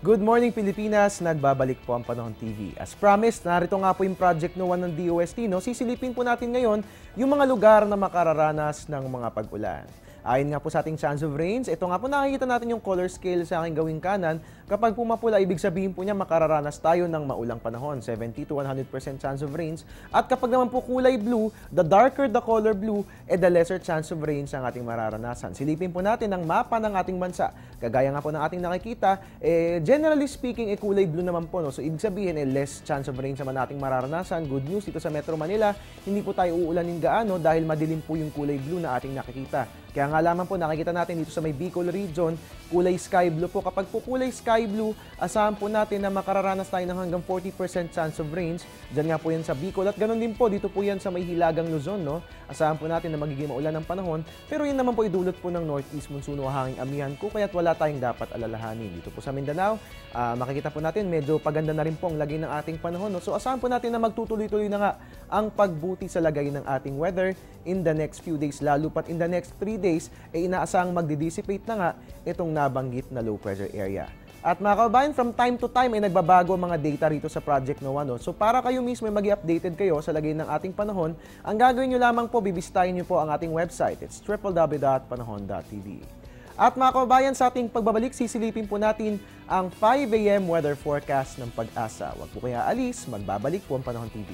Good morning Pilipinas, nagbabalik po ang Panahon TV. As promised, narito nga po yung Project No 1 ng DOST. Sisilipin po natin ngayon yung mga lugar na makararanas ng mga pag-ulan. Ayon nga po sa ating chance of rains, ito nga po nakikita natin yung color scale sa aking gawing kanan. Kapag pumapula, ibig sabihin po niya makararanas tayo ng maulang panahon, 70 to 100% chance of rains. At kapag naman po kulay blue, the darker the color blue, the lesser chance of rains ang ating mararanasan. Silipin po natin ang mapa ng ating bansa. Kagaya nga po ng ating nakikita, generally speaking, kulay blue naman po. No? So ibig sabihin, less chance of rains naman ating mararanasan. Good news dito sa Metro Manila, hindi po tayo uulanin gaano dahil madilim po yung kulay blue na ating nakikita. Kaya nga lamang po, nakikita natin dito sa may Bicol region, kulay sky blue po. Kapag po kulay sky blue, asahan po natin na makararanas tayo ng hanggang 40% chance of rains. Diyan nga po yan sa Bicol. At ganun din po, dito po yan sa may Hilagang Luzon. No? Asahan po natin na magiging maulan ng panahon. Pero yun naman po idulot po ng northeast monsoon o hanging amihan ko. Kaya't wala tayong dapat alalahanin. Dito po sa Mindanao, makikita po natin medyo paganda na rin po ang lagay ng ating panahon. No? So asahan po natin na magtutuloy-tuloy na nga ang pagbuti sa lagay ng ating weather in the next few days. Lalo pat in the next 3 days, inaasahang magdi-dissipate na nga itong nabanggit na low pressure area. At mga kababayan, from time to time ay nagbabago ang mga data rito sa Project NOAA. No? So para kayo mismo ay mag-updated kayo sa lagay ng ating panahon, ang gagawin nyo lamang po, bibisitahin nyo po ang ating website. It's www.panahon.tv. At mga kababayan, sa ating pagbabalik, sisilipin po natin ang 5 AM weather forecast ng Pag-asa. Huwag po kaya alis, magbabalik po ang Panahon TV.